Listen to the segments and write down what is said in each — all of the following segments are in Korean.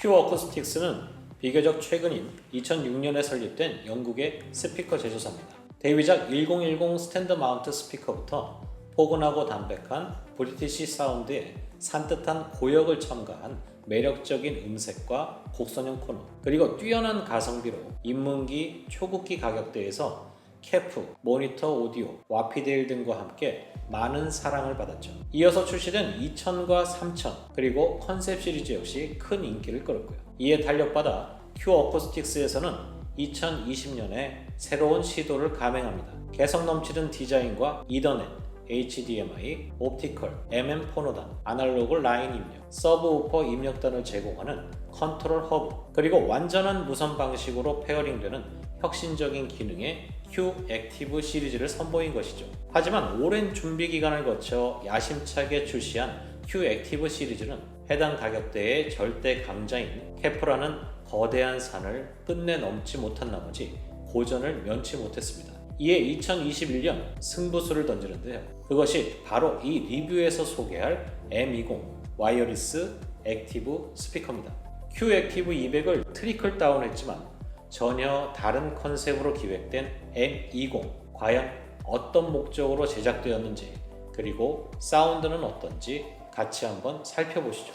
큐 어쿠스틱스는 비교적 최근인 2006년에 설립된 영국의 스피커 제조사입니다. 데뷔작 1010 스탠드 마운트 스피커부터 포근하고 담백한 브리티시 사운드에 산뜻한 고역을 첨가한 매력적인 음색과 곡선형 코너, 그리고 뛰어난 가성비로 입문기, 초급기 가격대에서 캐프, 모니터 오디오, 와피데일 등과 함께 많은 사랑을 받았죠. 이어서 출시된 2000과 3000, 그리고 컨셉 시리즈 역시 큰 인기를 끌었고요. 이에 탄력받아 큐 어쿠스틱스에서는 2020년에 새로운 시도를 감행합니다. 개성 넘치는 디자인과 이더넷, HDMI, 옵티컬, 포노단, 아날로그 라인 입력, 서브우퍼 입력단을 제공하는 컨트롤 허브, 그리고 완전한 무선 방식으로 페어링되는 혁신적인 기능의 큐 액티브 시리즈를 선보인 것이죠. 하지만 오랜 준비 기간을 거쳐 야심차게 출시한 큐 액티브 시리즈는 해당 가격대의 절대 강자인 캐프라는 거대한 산을 끝내 넘지 못한 나머지 고전을 면치 못했습니다. 이에 2021년 승부수를 던지는데요. 그것이 바로 이 리뷰에서 소개할 M20 와이어리스 액티브 스피커입니다. 큐 액티브 200을 트리클 다운했지만 전혀 다른 컨셉으로 기획된 M20, 과연 어떤 목적으로 제작되었는지, 그리고 사운드는 어떤지 같이 한번 살펴보시죠.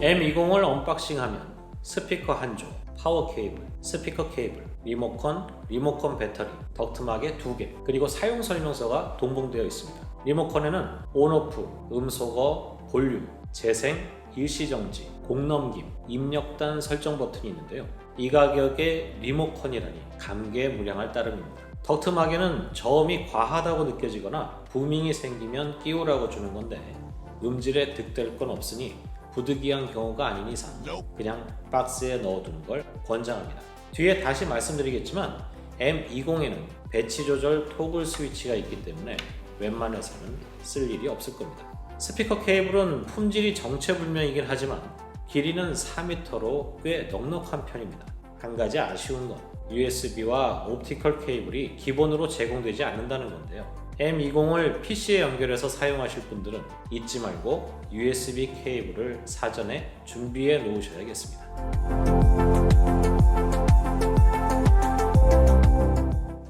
M20을 언박싱하면 스피커 한 조, 파워 케이블, 스피커 케이블, 리모컨 배터리, 덕트막에 2개, 그리고 사용 설명서가 동봉되어 있습니다. 리모컨에는 온오프, 음소거, 볼륨, 재생, 일시정지, 곡넘김, 입력단 설정 버튼이 있는데요. 이 가격에 리모컨이라니 감개무량할 따름입니다. 덕트막에는 저음이 과하다고 느껴지거나 부밍이 생기면 끼우라고 주는 건데 음질에 득될 건 없으니 부득이한 경우가 아닌 이상 그냥 박스에 넣어두는 걸 권장합니다. 뒤에 다시 말씀드리겠지만 M20에는 배치 조절 토글 스위치가 있기 때문에 웬만해서는 쓸 일이 없을 겁니다. 스피커 케이블은 품질이 정체불명이긴 하지만 길이는 4m로 꽤 넉넉한 편입니다. 한 가지 아쉬운 건 USB와 옵티컬 케이블이 기본으로 제공되지 않는다는 건데요. M20을 PC에 연결해서 사용하실 분들은 잊지 말고 USB 케이블을 사전에 준비해 놓으셔야겠습니다.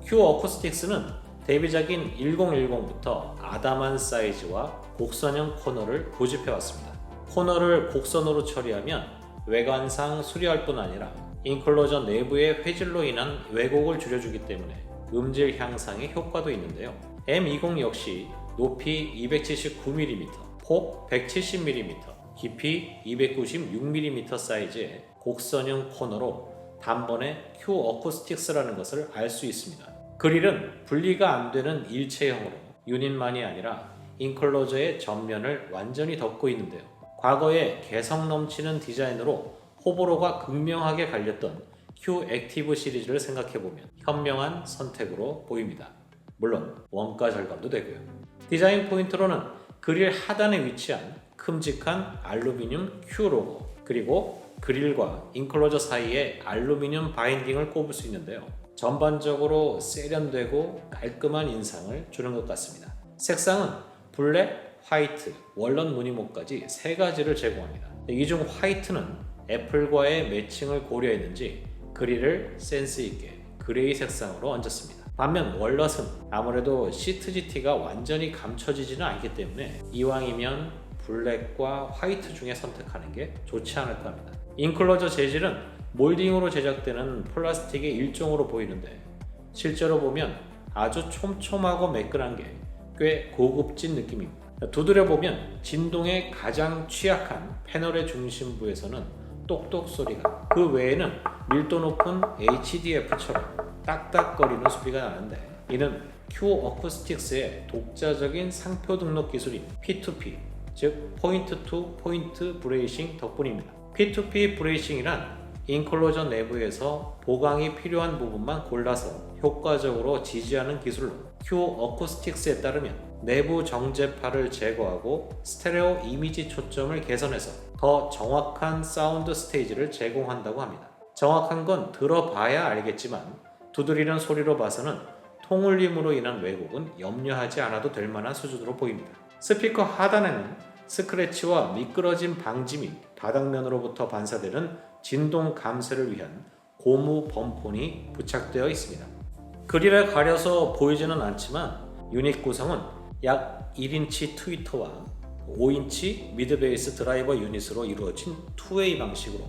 큐 어쿠스틱스는 데뷔작인 1010부터 아담한 사이즈와 곡선형 코너를 고집해 왔습니다. 코너를 곡선으로 처리하면 외관상 수려할 뿐 아니라 인클로저 내부의 회질로 인한 왜곡을 줄여주기 때문에 음질 향상에 효과도 있는데요. M20 역시 높이 279mm, 폭 170mm, 깊이 296mm 사이즈의 곡선형 코너로 단번에 큐 어쿠스틱스라는 것을 알 수 있습니다. 그릴은 분리가 안 되는 일체형으로 유닛만이 아니라 인클로저의 전면을 완전히 덮고 있는데요. 과거에 개성 넘치는 디자인으로 호불호가 극명하게 갈렸던 큐 액티브 시리즈를 생각해보면 현명한 선택으로 보입니다. 물론 원가 절감도 되고요. 디자인 포인트로는 그릴 하단에 위치한 큼직한 알루미늄 Q 로고, 그리고 그릴과 인클로저 사이에 알루미늄 바인딩을 꼽을 수 있는데요. 전반적으로 세련되고 깔끔한 인상을 주는 것 같습니다. 색상은 블랙, 화이트, 월넛 무늬목까지 3가지를 제공합니다. 이 중 화이트는 애플과의 매칭을 고려했는지 그릴을 센스있게 그레이 색상으로 얹었습니다. 반면 월넛은 아무래도 시트 GT가 완전히 감춰지지는 않기 때문에 이왕이면 블랙과 화이트 중에 선택하는 게 좋지 않을까 합니다. 인클로저 재질은 몰딩으로 제작되는 플라스틱의 일종으로 보이는데 실제로 보면 아주 촘촘하고 매끈한 게 꽤 고급진 느낌입니다. 두드려보면 진동에 가장 취약한 패널의 중심부에서는 똑똑 소리가, 그 외에는 밀도 높은 HDF처럼 딱딱거리는 소리가 나는데 이는 큐 어쿠스틱스의 독자적인 상표 등록 기술인 P2P, 즉 포인트 투 포인트 브레이싱 덕분입니다. P2P 브레이싱이란 인클로저 내부에서 보강이 필요한 부분만 골라서 효과적으로 지지하는 기술로 큐 어쿠스틱스에 따르면 내부 정제파를 제거하고 스테레오 이미지 초점을 개선해서 더 정확한 사운드 스테이지를 제공한다고 합니다. 정확한 건 들어봐야 알겠지만 두드리는 소리로 봐서는 통울림으로 인한 왜곡은 염려하지 않아도 될 만한 수준으로 보입니다. 스피커 하단에는 스크래치와 미끄러짐 방지 및 바닥면으로부터 반사되는 진동 감쇄를 위한 고무 범폰이 부착되어 있습니다. 그릴에 가려서 보이지는 않지만 유닛 구성은 약 1인치 트위터와 5인치 미드베이스 드라이버 유닛으로 이루어진 투웨이 방식으로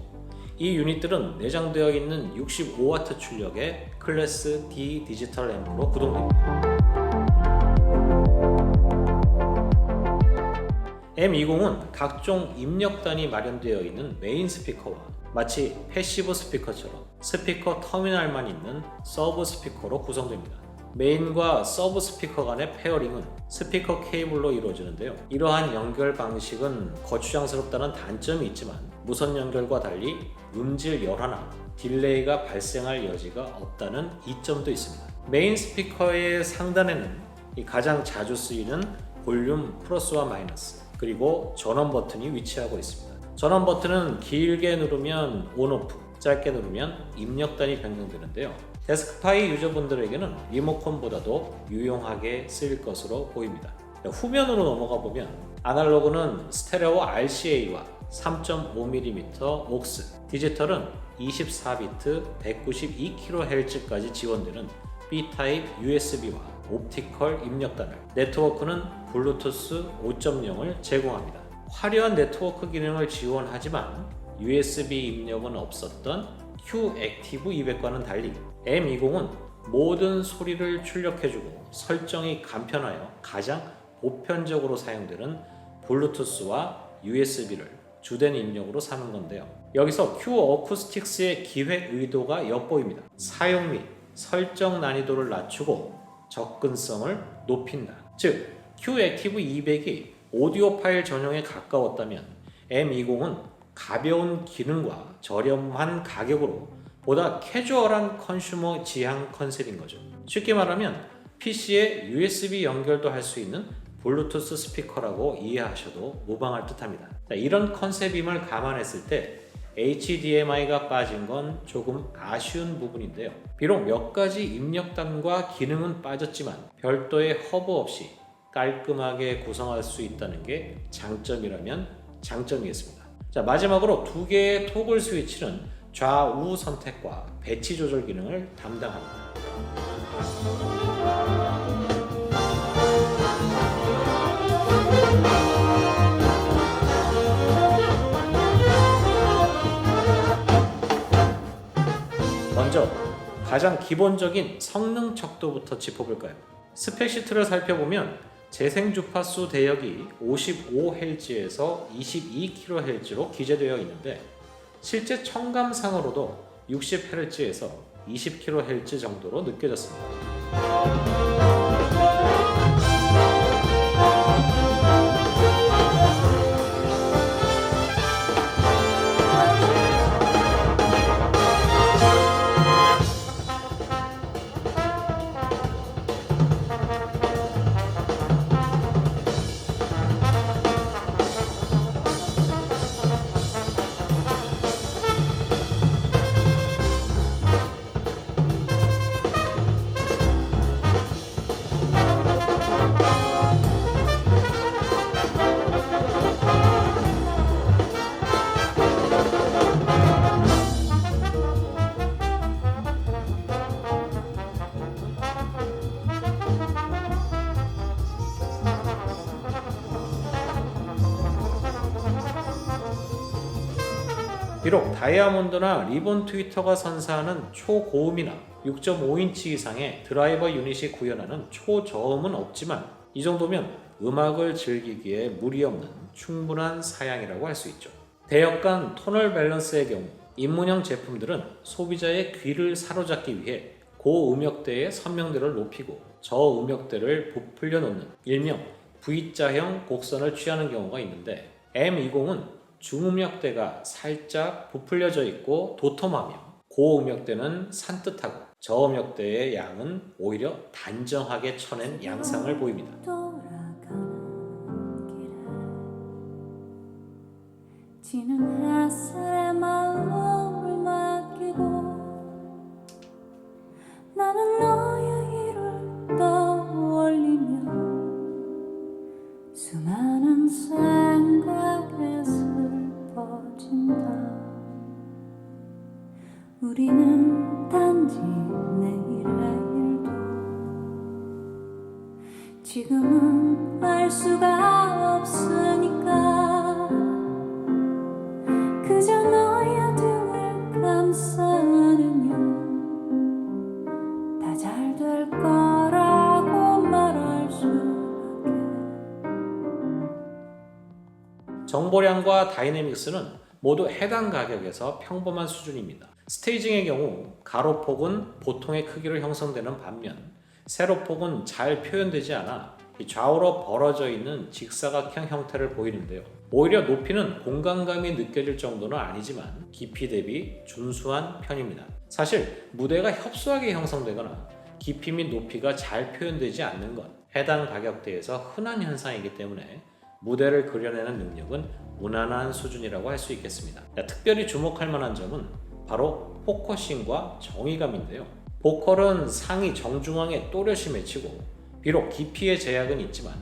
이 유닛들은 내장되어 있는 65W 출력의 클래스 D 디지털 앰프로 구동됩니다. M20은 각종 입력단이 마련되어 있는 메인 스피커와 마치 패시브 스피커처럼 스피커 터미널만 있는 서브 스피커로 구성됩니다. 메인과 서브 스피커 간의 페어링은 스피커 케이블로 이루어지는데요. 이러한 연결 방식은 거추장스럽다는 단점이 있지만 무선 연결과 달리 음질 열화나 딜레이가 발생할 여지가 없다는 이점도 있습니다. 메인 스피커의 상단에는 가장 자주 쓰이는 볼륨 플러스와 마이너스 그리고 전원 버튼이 위치하고 있습니다. 전원 버튼은 길게 누르면 온오프, 짧게 누르면 입력단이 변경되는데요. 데스크파이 유저분들에게는 리모컨보다도 유용하게 쓰일 것으로 보입니다. 후면으로 넘어가 보면 아날로그는 스테레오 RCA와 3.5mm aux, 디지털은 24비트 192kHz까지 지원되는 B타입 USB와 옵티컬 입력단을, 네트워크는 블루투스 5.0을 제공합니다. 화려한 네트워크 기능을 지원하지만 USB 입력은 없었던 Q-액티브 200과는 달리 M20은 모든 소리를 출력해주고 설정이 간편하여 가장 보편적으로 사용되는 블루투스와 USB를 주된 입력으로 삼은 건데요. 여기서 Q 어쿠스틱스의 기획 의도가 엿보입니다. 사용 및 설정 난이도를 낮추고 접근성을 높인다. 즉, Q-액티브 200이 오디오 파일 전용에 가까웠다면 M20은 가벼운 기능과 저렴한 가격으로 보다 캐주얼한 컨슈머 지향 컨셉인 거죠. 쉽게 말하면 PC에 USB 연결도 할 수 있는 블루투스 스피커라고 이해하셔도 무방할 듯합니다. 이런 컨셉임을 감안했을 때 HDMI가 빠진 건 조금 아쉬운 부분인데요. 비록 몇 가지 입력단과 기능은 빠졌지만 별도의 허브 없이 깔끔하게 구성할 수 있다는 게 장점이라면 장점이겠습니다. 자, 마지막으로 두 개의 토글 스위치는 좌우 선택과 배치 조절 기능을 담당합니다. 먼저 가장 기본적인 성능 척도부터 짚어볼까요? 스펙 시트를 살펴보면 재생 주파수 대역이 55Hz에서 22kHz로 기재되어 있는데 실제 청감상으로도 60Hz에서 20kHz 정도로 느껴졌습니다. 비록 다이아몬드나 리본 트위터가 선사하는 초고음이나 6.5인치 이상의 드라이버 유닛이 구현하는 초저음은 없지만 이 정도면 음악을 즐기기에 무리 없는 충분한 사양이라고 할 수 있죠. 대역 간 토널 밸런스의 경우 입문형 제품들은 소비자의 귀를 사로잡기 위해 고음역대의 선명도를 높이고 저음역대를 부풀려 놓는 일명 V자형 곡선을 취하는 경우가 있는데 M20은 중음역대가 살짝 부풀려져 있고 도톰하며 고음역대는 산뜻하고 저음역대의 양은 오히려 단정하게 쳐낸 양상을 보입니다. 지는 햇살에 마음을 맡기고 나는 너의 일을 떠올리며 수많은 지금은 알 수가 없으니까 그저 너의 등을 감싸 안으면 다 잘 될 거라고 말할 수 있게. 정보량과 다이내믹스는 모두 해당 가격에서 평범한 수준입니다. 스테이징의 경우 가로폭은 보통의 크기로 형성되는 반면 세로폭은 잘 표현되지 않아 좌우로 벌어져 있는 직사각형 형태를 보이는데요. 오히려 높이는 공간감이 느껴질 정도는 아니지만 깊이 대비 준수한 편입니다. 사실 무대가 협소하게 형성되거나 깊이 및 높이가 잘 표현되지 않는 건 해당 가격대에서 흔한 현상이기 때문에 무대를 그려내는 능력은 무난한 수준이라고 할 수 있겠습니다. 특별히 주목할 만한 점은 바로 포커싱과 정의감인데요. 보컬은 상이 정중앙에 또렷이 맺히고 비록 깊이의 제약은 있지만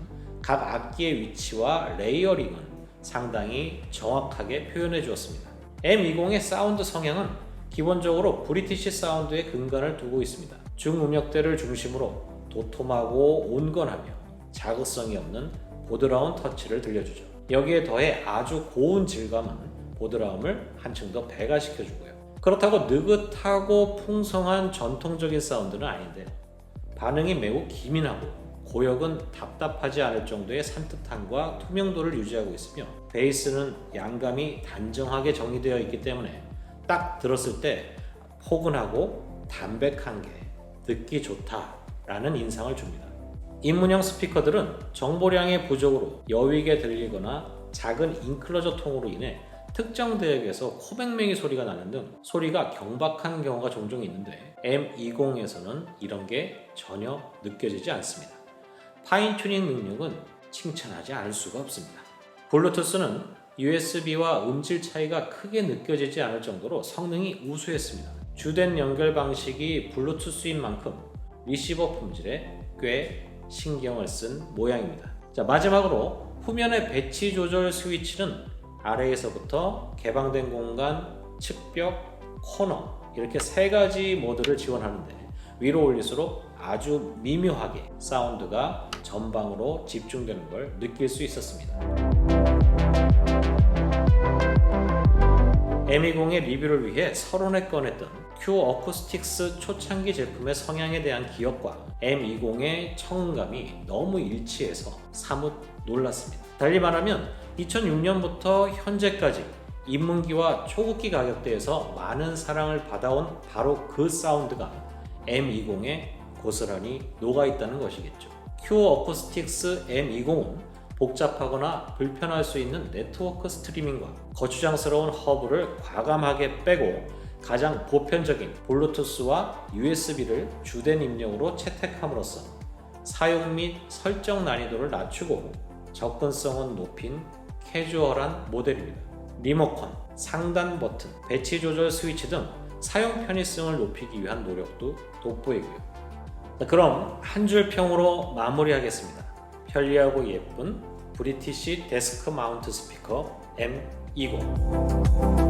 각 악기의 위치와 레이어링은 상당히 정확하게 표현해 주었습니다. M20의 사운드 성향은 기본적으로 브리티시 사운드에 근간을 두고 있습니다. 중음역대를 중심으로 도톰하고 온건하며 자극성이 없는 보드라운 터치를 들려주죠. 여기에 더해 아주 고운 질감은 보드라움을 한층 더 배가시켜주고요. 그렇다고 느긋하고 풍성한 전통적인 사운드는 아닌데요. 반응이 매우 기민하고 고역은 답답하지 않을 정도의 산뜻함과 투명도를 유지하고 있으며 베이스는 양감이 단정하게 정리되어 있기 때문에 딱 들었을 때 포근하고 담백한 게 듣기 좋다라는 인상을 줍니다. 입문형 스피커들은 정보량의 부족으로 여위게 들리거나 작은 인클러저 통으로 인해 특정 대역에서 코맹맹이 소리가 나는 등 소리가 경박한 경우가 종종 있는데 M20에서는 이런 게 전혀 느껴지지 않습니다. 파인 튜닝 능력은 칭찬하지 않을 수가 없습니다. 블루투스는 USB와 음질 차이가 크게 느껴지지 않을 정도로 성능이 우수했습니다. 주된 연결 방식이 블루투스인 만큼 리시버 품질에 꽤 신경을 쓴 모양입니다. 자, 마지막으로 후면의 배치 조절 스위치는 아래에서부터 개방된 공간, 측벽, 코너 이렇게 세 가지 모드를 지원하는데 위로 올릴수록 아주 미묘하게 사운드가 전방으로 집중되는 걸 느낄 수 있었습니다. M20의 리뷰를 위해 서론에 꺼냈던 큐 어쿠스틱스 초창기 제품의 성향에 대한 기억과 M20의 청음감이 너무 일치해서 사뭇 놀랐습니다. 달리 말하면 2006년부터 현재까지 입문기와 초급기 가격대에서 많은 사랑을 받아온 바로 그 사운드가 M20에 고스란히 녹아있다는 것이겠죠. 큐 어쿠스틱스 M20은 복잡하거나 불편할 수 있는 네트워크 스트리밍과 거추장스러운 허브를 과감하게 빼고 가장 보편적인 블루투스와 USB를 주된 입력으로 채택함으로써 사용 및 설정 난이도를 낮추고 접근성은 높인 캐주얼한 모델입니다. 리모컨, 상단 버튼, 배치 조절 스위치 등 사용 편의성을 높이기 위한 노력도 돋보이고요. 그럼 한 줄 평으로 마무리하겠습니다. 편리하고 예쁜 브리티시 데스크 마운트 스피커 M20.